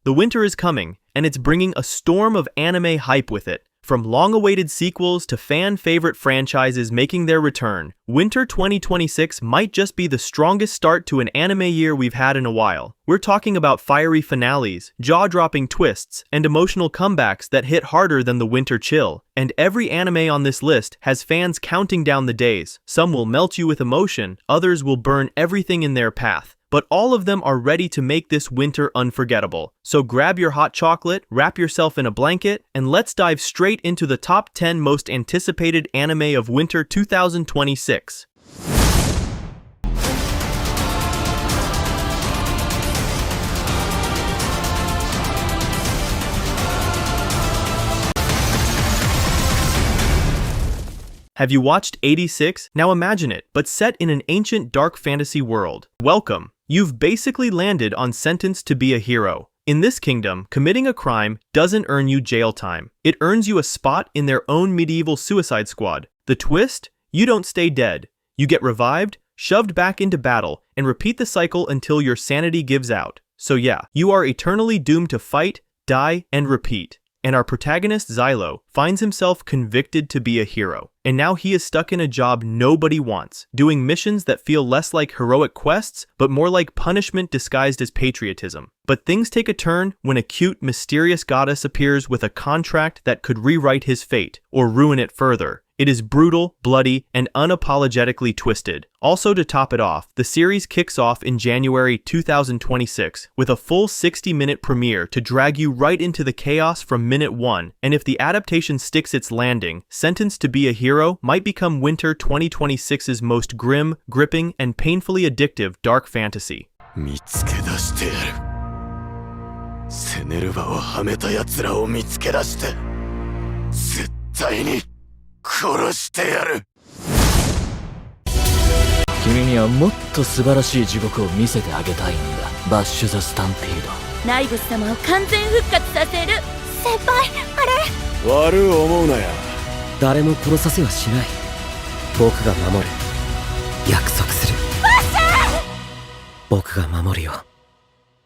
The winter is coming, and it's bringing a storm of anime hype with it. From long-awaited sequels to fan-favorite franchises making their return, winter 2026 might just be the strongest start to an anime year we've had in a while. We're talking about fiery finales, jaw-dropping twists, and emotional comebacks that hit harder than the winter chill. And every anime on this list has fans counting down the days. Some will melt you with emotion, others will burn everything in their path. But all of them are ready to make this winter unforgettable. So grab your hot chocolate, wrap yourself in a blanket, and let's dive straight into the top 10 most anticipated anime of winter 2026. Have you watched 86? Now imagine it, but set in an ancient dark fantasy world. Welcome! You've basically landed on Sentenced to be a Hero. In this kingdom, committing a crime doesn't earn you jail time. It earns you a spot in their own medieval suicide squad. The twist? You don't stay dead. You get revived, shoved back into battle, and repeat the cycle until your sanity gives out. So yeah, you are eternally doomed to fight, die, and repeat. And our protagonist, Xylo, finds himself convicted to be a hero. And now he is stuck in a job nobody wants, doing missions that feel less like heroic quests, but more like punishment disguised as patriotism. But things take a turn when a cute, mysterious goddess appears with a contract that could rewrite his fate, or ruin it further. It is brutal, bloody, and unapologetically twisted. Also, to top it off, the series kicks off in January 2026 with a full 60-minute premiere to drag you right into the chaos from minute one. And if the adaptation sticks its landing, Sentenced to be a Hero might become winter 2026's most grim, gripping, and painfully addictive dark fantasy. 見つけ出してやる。セネルバをはめた奴らを見つけ出して、絶対に殺してやる。君にはもっと素晴らしい地獄を見せてあげたいんだ。バッシュ・ザ・スタンピード。ナイブス様を完全復活させる。先輩、あれ。悪う思うなや。誰も殺させはしない。僕が守る。約束する。バッシュ！僕が守るよ。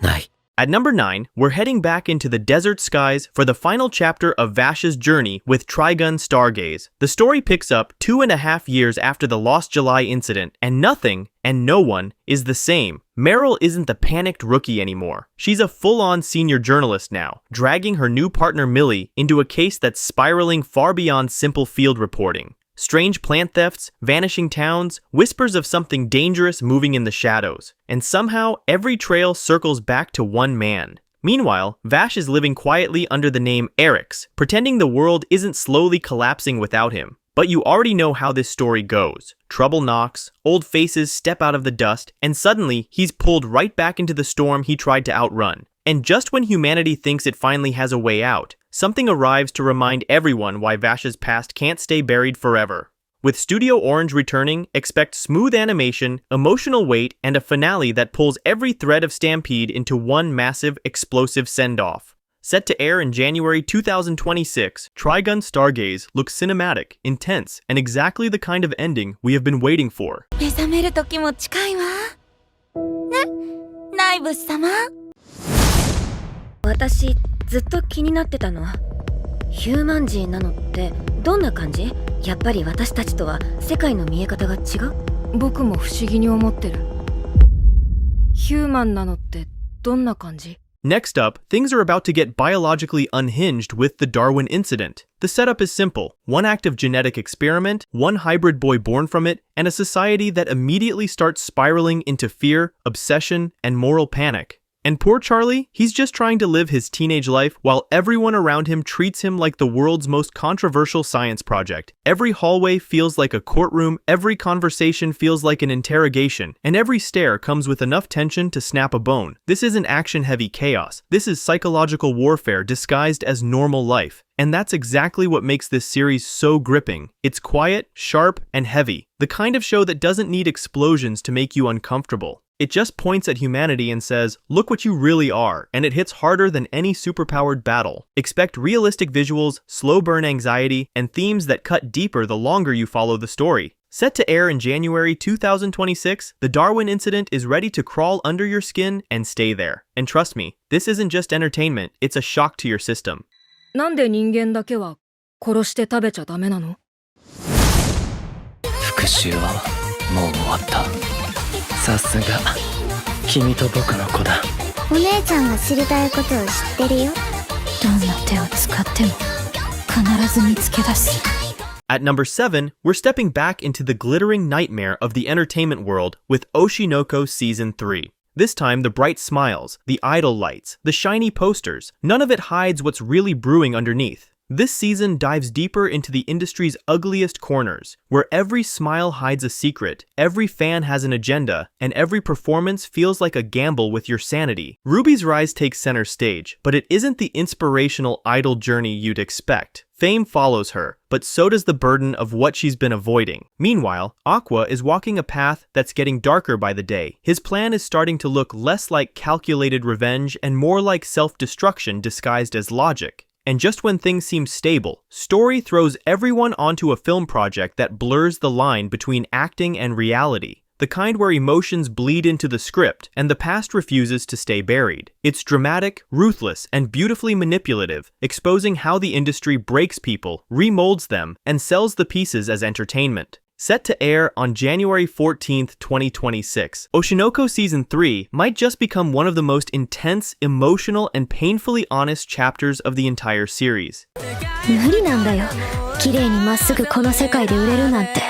ない。At number 9, we're heading back into the desert skies for the final chapter of Vash's journey with Trigun Stargaze. The story picks up 2.5 years after the Lost July incident, and nothing, and no one, is the same. Meryl isn't the panicked rookie anymore. She's a full-on senior journalist now, dragging her new partner Millie into a case that's spiraling far beyond simple field reporting. Strange plant thefts, vanishing towns, whispers of something dangerous moving in the shadows. And somehow, every trail circles back to one man. Meanwhile, Vash is living quietly under the name Erix, pretending the world isn't slowly collapsing without him. But you already know how this story goes. Trouble knocks, old faces step out of the dust, and suddenly he's pulled right back into the storm he tried to outrun. And just when humanity thinks it finally has a way out, something arrives to remind everyone why Vash's past can't stay buried forever. With Studio Orange returning, expect smooth animation, emotional weight, and a finale that pulls every thread of Stampede into one massive, explosive send-off. Set to air in January 2026, Trigun Stargaze looks cinematic, intense, and exactly the kind of ending we have been waiting for. 目覚める時も近いわ。ね、ナイブス様。私、ずっと気になってたの。ヒューマン人なのってどんな感じ？やっぱり私たちとは世界の見え方が違う？僕も不思議に思ってる。ヒューマンなのってどんな感じ？ Next up, things are about to get biologically unhinged with the Darwin incident. The setup is simple. One active genetic experiment, one hybrid boy born from it, and a society that immediately starts spiraling into fear, obsession, and moral panic. And poor Charlie, he's just trying to live his teenage life while everyone around him treats him like the world's most controversial science project. Every hallway feels like a courtroom, every conversation feels like an interrogation, and every stare comes with enough tension to snap a bone. This isn't action-heavy chaos. This is psychological warfare disguised as normal life. And that's exactly what makes this series so gripping. It's quiet, sharp, and heavy. The kind of show that doesn't need explosions to make you uncomfortable. It just points at humanity and says, look what you really are, and it hits harder than any superpowered battle. Expect realistic visuals, slow burn anxiety, and themes that cut deeper the longer you follow the story. Set to air in January 2026, the Darwin incident is ready to crawl under your skin and stay there. And trust me, this isn't just entertainment, it's a shock to your system. なんで人間だけは殺して食べちゃダメなの？復讐はもう終わった。さすが君と僕の子だ。お姉ちゃんが知りたいことを知ってるよ。どんな手を使っても必ず見つけ出す。At number 7, we're stepping back into the glittering nightmare of the entertainment world with Oshinoko Season 3. This time, the bright smiles, the idol lights, the shiny posters, none of it hides what's really brewing underneath. This season dives deeper into the industry's ugliest corners, where every smile hides a secret, every fan has an agenda, and every performance feels like a gamble with your sanity. Ruby's rise takes center stage, but it isn't the inspirational idol journey you'd expect. Fame follows her, but so does the burden of what she's been avoiding. Meanwhile, Aqua is walking a path that's getting darker by the day. His plan is starting to look less like calculated revenge and more like self-destruction disguised as logic. And just when things seem stable, story throws everyone onto a film project that blurs the line between acting and reality. The kind where emotions bleed into the script and the past refuses to stay buried. It's dramatic, ruthless, and beautifully manipulative, exposing how the industry breaks people, remolds them, and sells the pieces as entertainment. Set to air on January 14th, 2026, Oshinoko Season 3 might just become one of the most intense, emotional, and painfully honest chapters of the entire series. 無理なんだよ。綺麗にまっすぐこの世界で売れるなんて。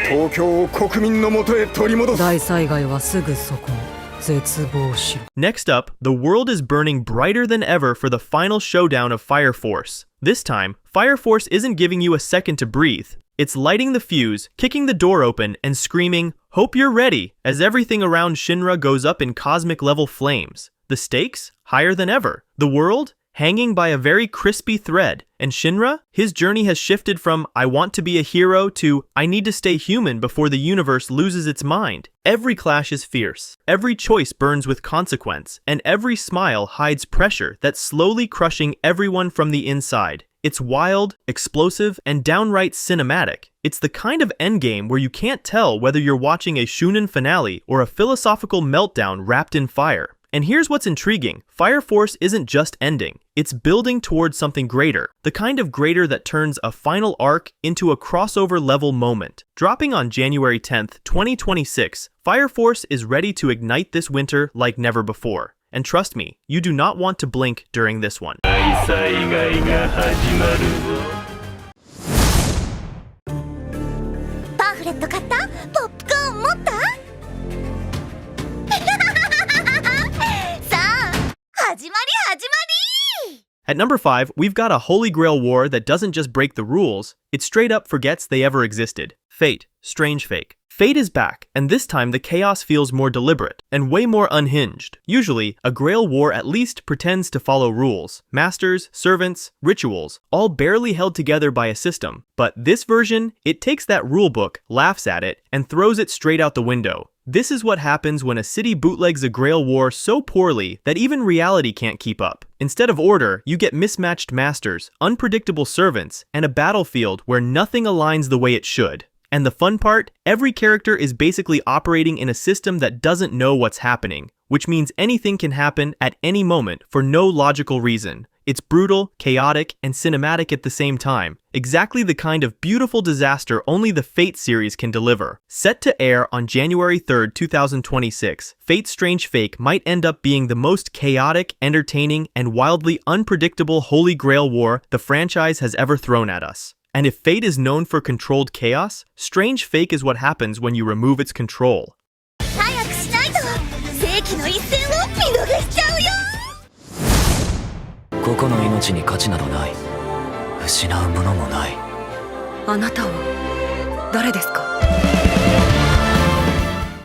東京を国民のもとへ取り戻す。大災害はすぐそこに。絶望しろ。 Next up, the world is burning brighter than ever for the final showdown of Fire Force. This time, Fire Force isn't giving you a second to breathe. It's lighting the fuse, kicking the door open, and screaming, "Hope you're ready," as everything around Shinra goes up in cosmic-level flames. The stakes? Higher than ever. The world? Hanging by a very crispy thread. And Shinra? His journey has shifted from "I want to be a hero" to "I need to stay human before the universe loses its mind." Every clash is fierce, every choice burns with consequence, and every smile hides pressure that's slowly crushing everyone from the inside. It's wild, explosive, and downright cinematic. It's the kind of endgame where you can't tell whether you're watching a shonen finale or a philosophical meltdown wrapped in fire. And here's what's intriguing. Fire Force isn't just ending. It's building towards something greater. The kind of greater that turns a final arc into a crossover-level moment. Dropping on January 10th, 2026, Fire Force is ready to ignite this winter like never before. And trust me, you do not want to blink during this one. パンフレット買った？ポップコーン持った？さあ、始まり！ At number 5, we've got a holy grail war that doesn't just break the rules, it straight up forgets they ever existed. Fate, Strange Fake. Fate is back, and this time the chaos feels more deliberate, and way more unhinged. Usually, a grail war at least pretends to follow rules. Masters, servants, rituals, all barely held together by a system. But this version, it takes that rulebook, laughs at it, and throws it straight out the window. This is what happens when a city bootlegs a grail war so poorly that even reality can't keep up. Instead of order, you get mismatched masters, unpredictable servants, and a battlefield where nothing aligns the way it should. And the fun part? Every character is basically operating in a system that doesn't know what's happening, which means anything can happen at any moment for no logical reason. It's brutal, chaotic, and cinematic at the same time. Exactly the kind of beautiful disaster only the Fate series can deliver. Set to air on January 3rd, 2026, Fate Strange Fake might end up being the most chaotic, entertaining, and wildly unpredictable Holy Grail war the franchise has ever thrown at us. And if Fate is known for controlled chaos, Strange Fake is what happens when you remove its control. 早くしないと世紀の一戦を見逃しちゃうよ。個々の命に価値などない。失うものもない。あなたは誰ですか？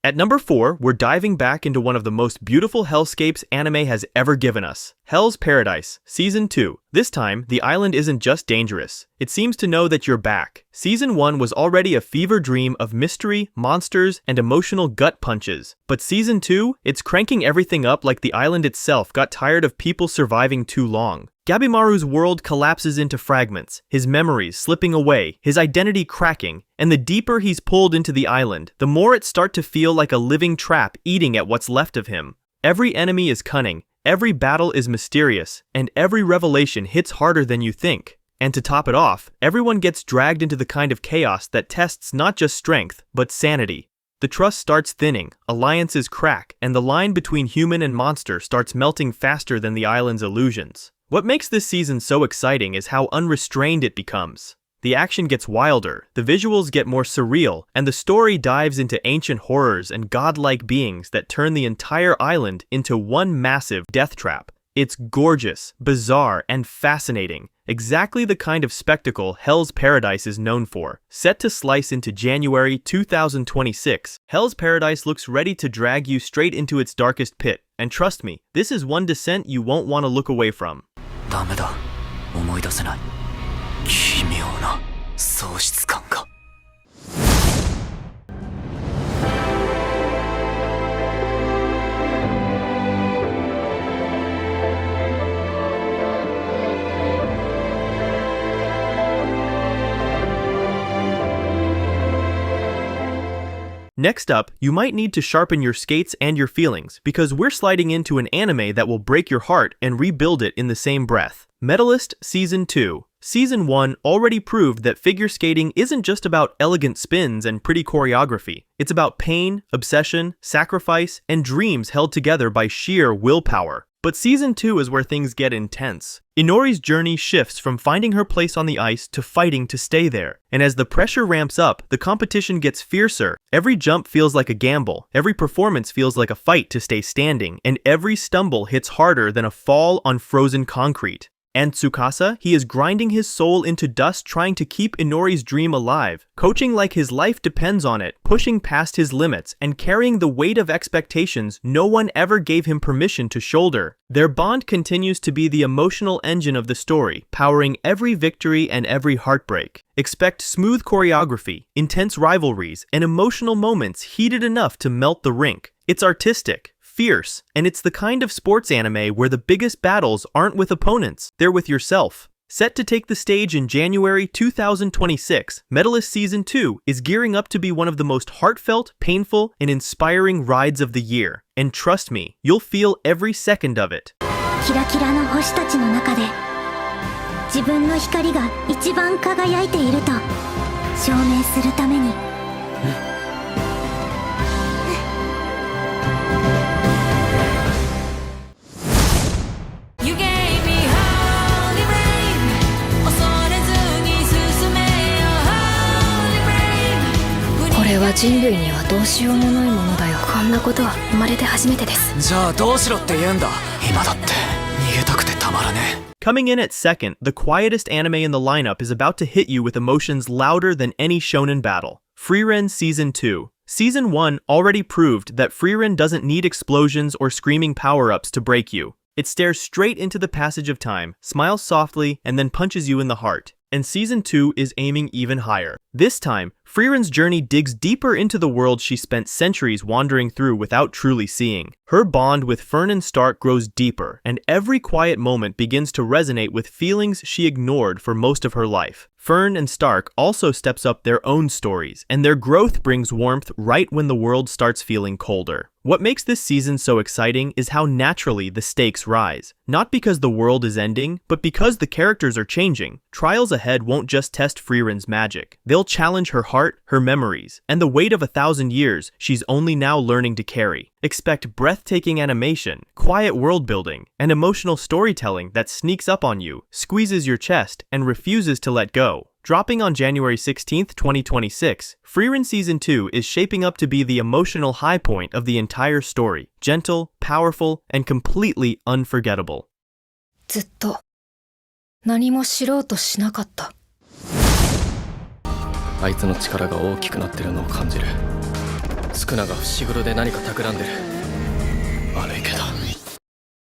At number 4, we're diving back into one of the most beautiful hellscapes anime has ever given us. Hell's Paradise, Season 2. This time, the island isn't just dangerous. It seems to know that you're back. Season 1 was already a fever dream of mystery, monsters, and emotional gut punches. But Season 2, it's cranking everything up like the island itself got tired of people surviving too long. Gabimaru's world collapses into fragments, his memories slipping away, his identity cracking, and the deeper he's pulled into the island, the more it starts to feel like a living trap eating at what's left of him. Every enemy is cunning, every battle is mysterious, and every revelation hits harder than you think. And to top it off, everyone gets dragged into the kind of chaos that tests not just strength, but sanity. The trust starts thinning, alliances crack, and the line between human and monster starts melting faster than the island's illusions. What makes this season so exciting is how unrestrained it becomes. The action gets wilder, the visuals get more surreal, and the story dives into ancient horrors and godlike beings that turn the entire island into one massive death trap. It's gorgeous, bizarre, and fascinating. Exactly the kind of spectacle Hell's Paradise is known for. Set to slice into January 2026, Hell's Paradise looks ready to drag you straight into its darkest pit. And trust me, this is one descent you won't want to look away from. ダメだ。思い出せない。奇妙な喪失感が。Next up, you might need to sharpen your skates and your feelings, because we're sliding into an anime that will break your heart and rebuild it in the same breath. Medalist Season 2. Season 1 already proved that figure skating isn't just about elegant spins and pretty choreography. It's about pain, obsession, sacrifice, and dreams held together by sheer willpower. But Season 2 is where things get intense. Inori's journey shifts from finding her place on the ice to fighting to stay there. And as the pressure ramps up, the competition gets fiercer. Every jump feels like a gamble, every performance feels like a fight to stay standing, and every stumble hits harder than a fall on frozen concrete. And Tsukasa, he is grinding his soul into dust trying to keep Inori's dream alive, coaching like his life depends on it, pushing past his limits, and carrying the weight of expectations no one ever gave him permission to shoulder. Their bond continues to be the emotional engine of the story, powering every victory and every heartbreak. Expect smooth choreography, intense rivalries, and emotional moments heated enough to melt the rink. It's artistic, fierce, and it's the kind of sports anime where the biggest battles aren't with opponents, they're with yourself. Set to take the stage in January 2026, Medalist Season 2 is gearing up to be one of the most heartfelt, painful, and inspiring rides of the year. And trust me, you'll feel every second of it. キラキラの星たちの中で自分の光が一番輝いていると証明するために。これは人類にはどうしようもないものだよ。こんなことは生まれて初めてです。じゃあどうしろって言うんだ。今だって逃げたくてたまらねえ。Coming in at second, the quietest anime in the lineup is about to hit you with emotions louder than any shonen battle. Frieren Season 2. Season 1 already proved that Frieren doesn't need explosions or screaming power-ups to break you. It stares straight into the passage of time, smiles softly, and then punches you in the heart. And Season 2 is aiming even higher. This time, Frieren's journey digs deeper into the world she spent centuries wandering through without truly seeing. Her bond with Fern and Stark grows deeper, and every quiet moment begins to resonate with feelings she ignored for most of her life. Fern and Stark also steps up their own stories, and their growth brings warmth right when the world starts feeling colder. What makes this season so exciting is how naturally the stakes rise. Not because the world is ending, but because the characters are changing. Trials ahead won't just test Frieren's magic. They'll challenge her heart, her memories, and the weight of 1,000 years she's only now learning to carry. Expect breathtaking animation, quiet world building, and emotional storytelling that sneaks up on you, squeezes your chest, and refuses to let go. Dropping on January 16th, 2026, Frieren Season 2 is shaping up to be the emotional high point of the entire story. Gentle, powerful, and completely unforgettable. ずっと何も知ろうとしなかった。あいつの力が大きくなってるのを感じる。スクナが伏黒で何か企んでる。悪いけど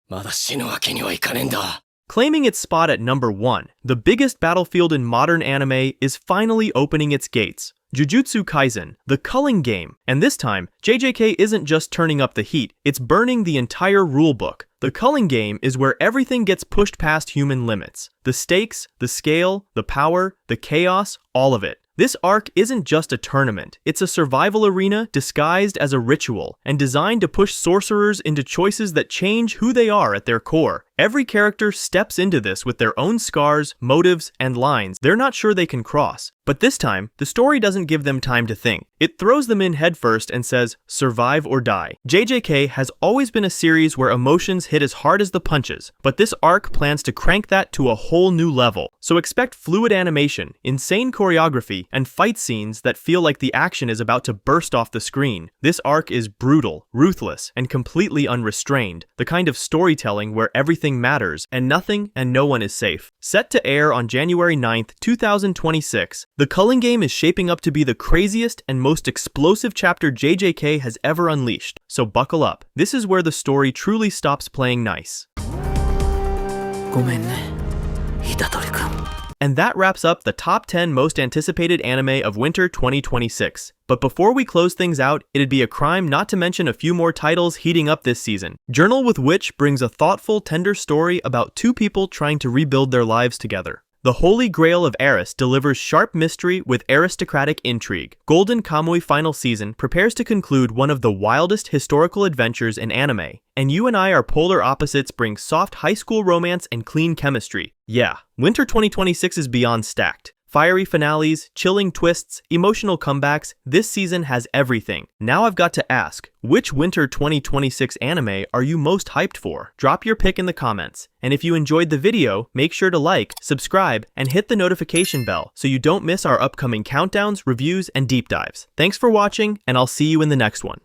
まだ死ぬわけにはいかねえんだ。 Claiming its spot at number 1, the biggest battlefield in modern anime is finally opening its gates. Jujutsu Kaisen, the culling game. And this time, JJK isn't just turning up the heat, it's burning the entire rulebook. The culling game is where everything gets pushed past human limits. The stakes, the scale, the power, the chaos, all of it. This arc isn't just a tournament, it's a survival arena disguised as a ritual, and designed to push sorcerers into choices that change who they are at their core. Every character steps into this with their own scars, motives, and lines they're not sure they can cross. But this time, the story doesn't give them time to think. It throws them in headfirst and says, survive or die. JJK has always been a series where emotions hit as hard as the punches, but this arc plans to crank that to a whole new level. So expect fluid animation, insane choreography, and fight scenes that feel like the action is about to burst off the screen. This arc is brutal, ruthless, and completely unrestrained, the kind of storytelling where everything matters, and nothing and no one is safe. Set to air on January 9th, 2026, the culling game is shaping up to be the craziest and most explosive chapter JJK has ever unleashed. So buckle up. This is where the story truly stops playing nice. ごめんね、虎杖君。 And that wraps up the top 10 most anticipated anime of winter 2026. But before we close things out, it'd be a crime not to mention a few more titles heating up this season. Journal with Witch brings a thoughtful, tender story about two people trying to rebuild their lives together. The Holy Grail of Eris delivers sharp mystery with aristocratic intrigue. Golden Kamuy Final Season prepares to conclude one of the wildest historical adventures in anime. And You and I Are Polar Opposites brings soft high school romance and clean chemistry. Yeah, winter 2026 is beyond stacked. Fiery finales, chilling twists, emotional comebacks, this season has everything. Now I've got to ask, which winter 2026 anime are you most hyped for? Drop your pick in the comments. And if you enjoyed the video, make sure to like, subscribe, and hit the notification bell so you don't miss our upcoming countdowns, reviews, and deep dives. Thanks for watching, and I'll see you in the next one.